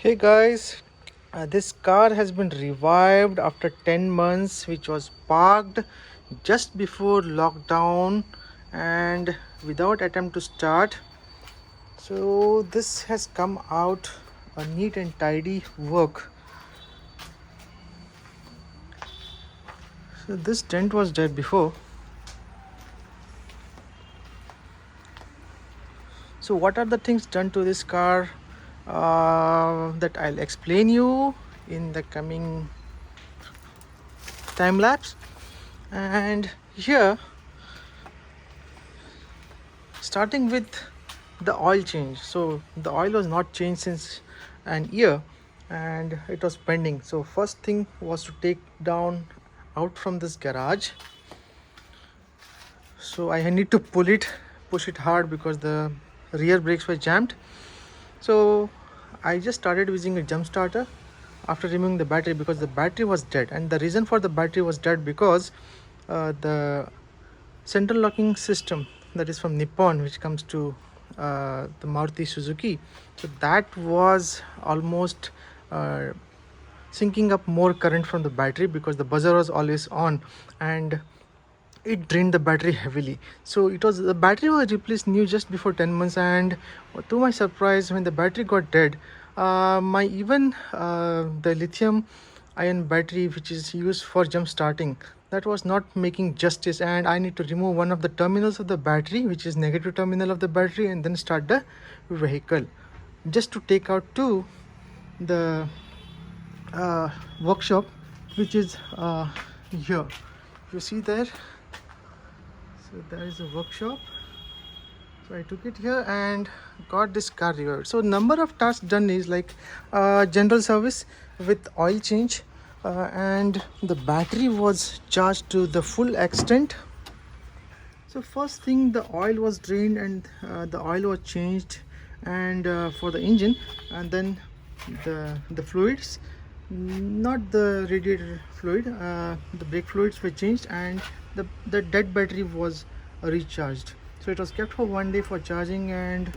Hey guys, this car has been revived after 10 months, which was parked just before lockdown and without attempt to start. So, this has come out a neat and tidy work. So, this dent was there before. So, what are the things done to this car that I'll explain you in the coming time lapse? And here, starting with the oil change. So the oil was not changed since an year and it was pending. So first thing was to take down out from this garage. So I need to push it hard because the rear brakes were jammed. So I just started using a jump starter after removing the battery because the battery was dead. And the reason for the battery was dead because the central locking system that is from Nippon, which comes to the Maruti Suzuki, so that was almost uh, sinking up more current from the battery because the buzzer was always on and it drained the battery heavily. So it was the battery was replaced new just before 10 months, and to my surprise, when the battery got dead, my even the lithium ion battery which is used for jump starting, that was not making justice, and I need to remove one of the terminals of the battery, which is negative terminal of the battery, and then start the vehicle just to take out to the workshop, which is here. You see there, so there is a workshop. So I took it here and got this car repaired. So number of tasks done is like general service with oil change, and the battery was charged to the full extent. So first thing, the oil was drained and the oil was changed, and for the engine, and then the fluids, not the radiator fluid, the brake fluids were changed, and the dead battery was recharged. So it was kept for 1 day for charging, and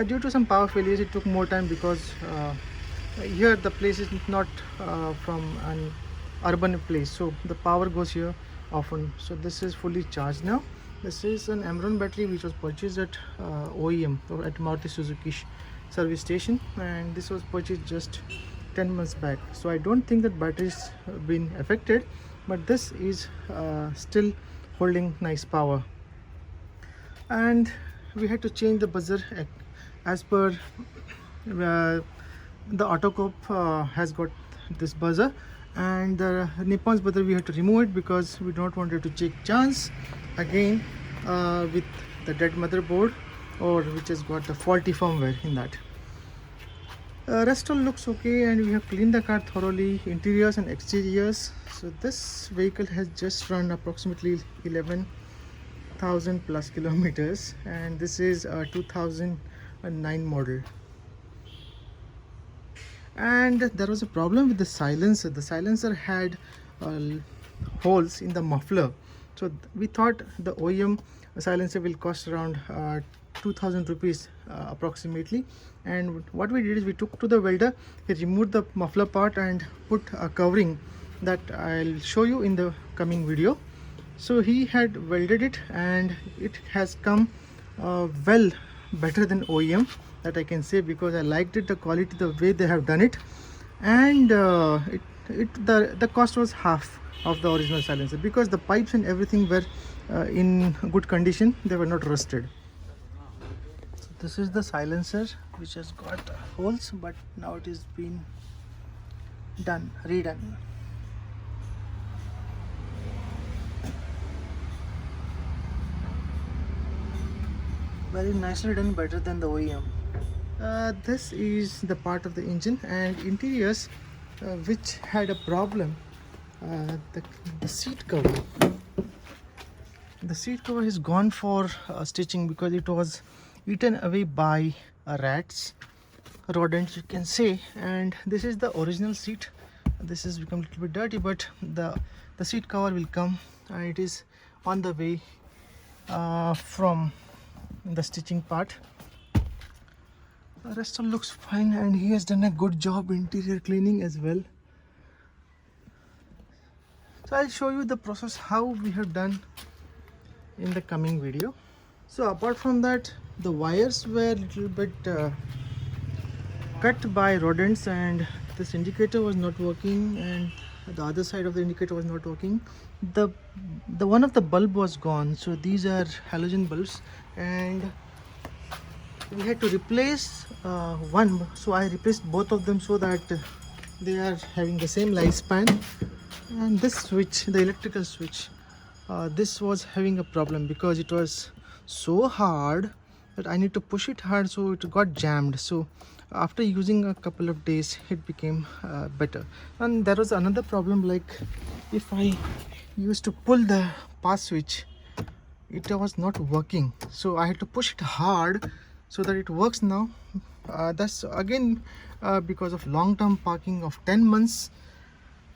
due to some power failures, it took more time because here the place is not from an urban place, so the power goes here often. So this is fully charged now. This is an Emron battery which was purchased at OEM or at Maruti Suzuki service station, and this was purchased just 10 months back. So I don't think that batteries have been affected, but this is still holding nice power. And we had to change the buzzer as per the Autocop has got this buzzer, and the Nippon's buzzer we had to remove it because we don't wanted to take chance again with the dead motherboard, or which has got the faulty firmware in that. Rest all looks okay, and we have cleaned the car thoroughly, interiors and exteriors. So this vehicle has just run approximately 11,000 plus kilometers, and this is a 2009 model. And there was a problem with the silencer. The silencer had holes in the muffler, so we thought the OEM silencer will cost around 2000 rupees approximately. And what we did is we took to the welder, he removed the muffler part and put a covering that I'll show you in the coming video. So he had welded it, and it has come well better than OEM, that I can say, because I liked it, the quality, the way they have done it, and the cost was half of the original silencer because the pipes and everything were in good condition, they were not rusted. So this is the silencer which has got holes, but now it is been redone. Very nicely done, better than the OEM. This is the part of the engine and interiors which had a problem. The seat cover. The seat cover is gone for stitching because it was eaten away by rats, rodents, you can say. And this is the original seat. This has become a little bit dirty, but the seat cover will come, and it is on the way from the stitching part. The rest all looks fine, and he has done a good job interior cleaning as well. So I'll show you the process how we have done in the coming video. So apart from that, the wires were a little bit cut by rodents, and this indicator was not working, and the other side of the indicator was not working. The one of the bulb was gone, so these are halogen bulbs, and we had to replace one. So I replaced both of them so that they are having the same lifespan. And this switch, the electrical switch, this was having a problem because it was so hard that I need to push it hard, so it got jammed. So after using a couple of days, it became better. And there was another problem, like if I used to pull the pass switch, it was not working, so I had to push it hard so that it works now. That's again because of long-term parking of 10 months,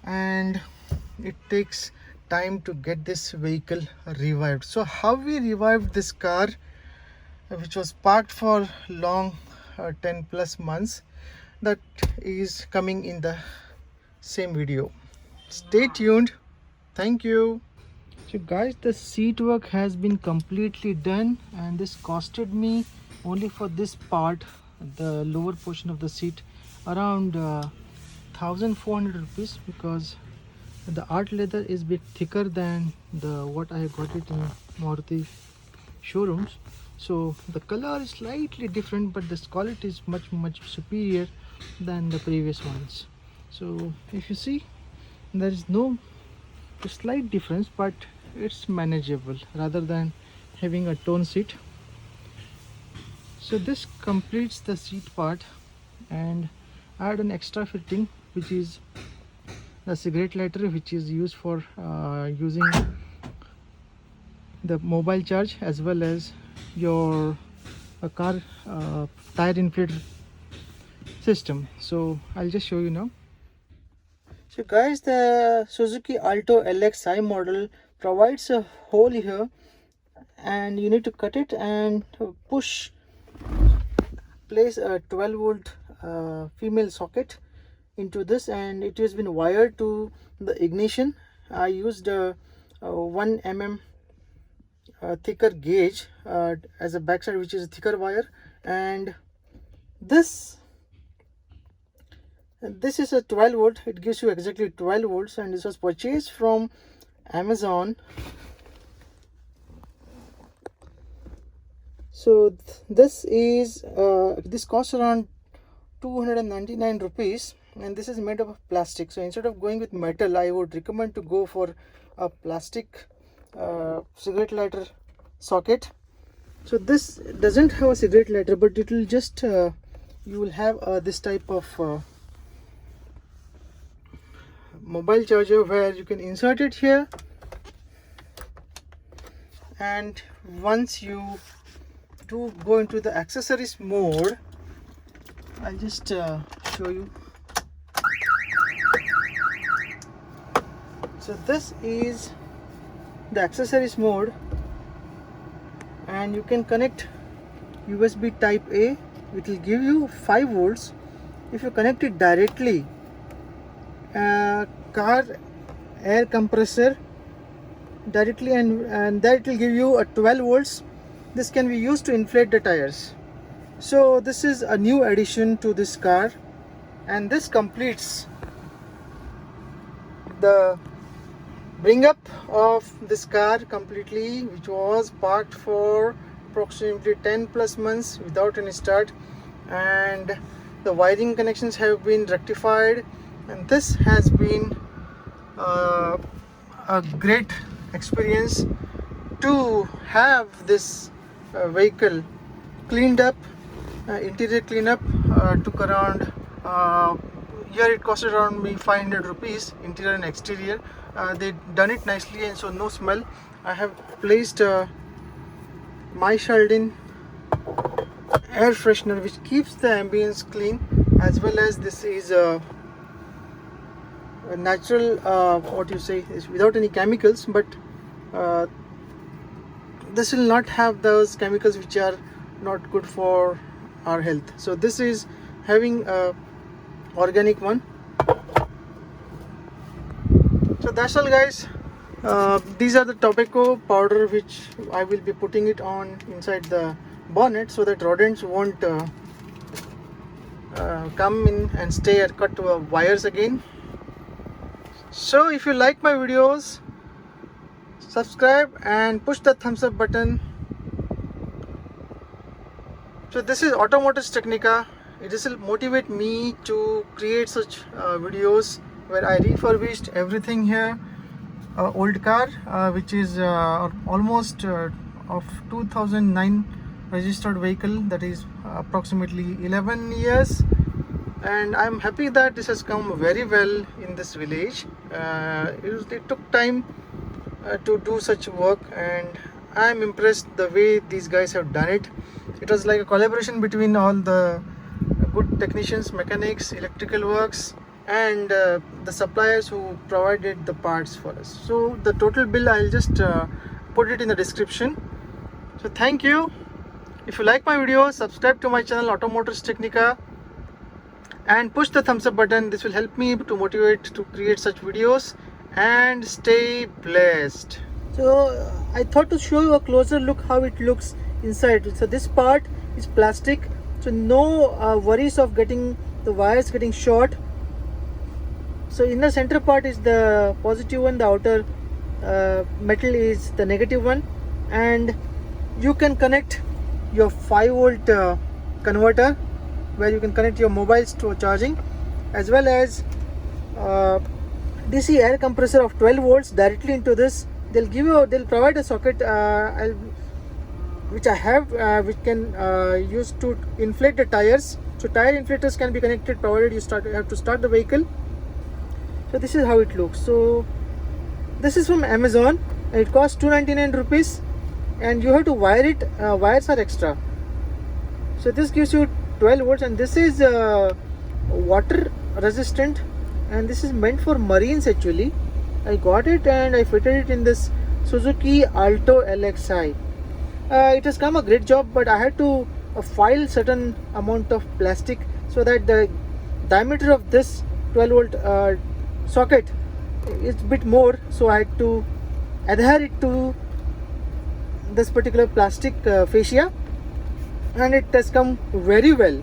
and it takes time to get this vehicle revived. So how we revived this car, which was parked for long 10 plus months, that is coming in the same video. Stay tuned. Thank you. So guys, the seat work has been completely done, and this costed me only for this part, the lower portion of the seat, around 1400 rupees, because the art leather is a bit thicker than the what I got it in Maruti showrooms. So the color is slightly different, but the quality is much superior than the previous ones. So if you see, there is no slight difference, but it's manageable rather than having a tone seat. So this completes the seat part, and I had an extra fitting, which is the cigarette lighter, which is used for using the mobile charge, as well as your car tire inflator system. So I'll just show you now. So guys, the Suzuki Alto LXi model provides a hole here, and you need to cut it and place a 12 volt female socket into this, and it has been wired to the ignition. I used a 1 mm thicker gauge as a backside, which is a thicker wire, and this is a 12 volt. It gives you exactly 12 volts, and this was purchased from Amazon. So this costs around 299 rupees, and this is made of plastic. So instead of going with metal, I would recommend to go for a plastic cigarette lighter socket. So this doesn't have a cigarette lighter, but it will just you will have this type of mobile charger where you can insert it here, and once you do go into the accessories mode, I'll just show you. So this is the accessories mode, and you can connect USB type A. It will give you 5 volts. If you connect it directly, car air compressor directly, and that will give you a 12 volts. This can be used to inflate the tires. So this is a new addition to this car, and this completes the bring up of this car completely, which was parked for approximately 10 plus months without any start, and the wiring connections have been rectified, and this has been a great experience to have this vehicle cleaned up. Interior cleanup took around here it costed around me 500 rupees, interior and exterior. They done it nicely, and so no smell. I have placed my Sheldon air freshener, which keeps the ambience clean, as well as this is a natural what you say is without any chemicals, but this will not have those chemicals which are not good for our health. So this is having a organic one. So that's all, guys. These are the tobacco powder which I will be putting it on inside the bonnet so that rodents won't come in and stay and cut wires again. So if you like my videos, subscribe and push the thumbs up button. So this is Automotors Technica. It will motivate me to create such videos where I refurbished everything here. Old car which is almost of 2009 registered vehicle, that is approximately 11 years, and I'm happy that this has come very well in this village. It took time to do such work, and I'm impressed the way these guys have done it. It was like a collaboration between all the good technicians, mechanics, electrical works, and the suppliers who provided the parts for us. So the total bill I'll just put it in the description. So thank you. If you like my video, subscribe to my channel Automotors Technica and push the thumbs up button. This will help me to motivate to create such videos, and stay blessed. So I thought to show you a closer look how it looks inside. So this part is plastic, so no worries of getting the wires getting short. So in the center part is the positive one, the outer metal is the negative one, and you can connect your 5-volt converter where you can connect your mobiles to charging, as well as DC air compressor of 12 volts directly into this. They'll provide a socket which I have which can use to inflate the tires. So tire inflators can be connected provided you have to start the vehicle. So this is how it looks. So this is from Amazon, and it costs 299 rupees, and you have to wire it. Wires are extra. So this gives you 12 volts, and this is water resistant, and this is meant for marines actually. I got it and I fitted it in this Suzuki Alto LXi. It has come a great job, but I had to file certain amount of plastic so that the diameter of this 12-volt socket is a bit more, so I had to adhere it to this particular plastic fascia, and it has come very well.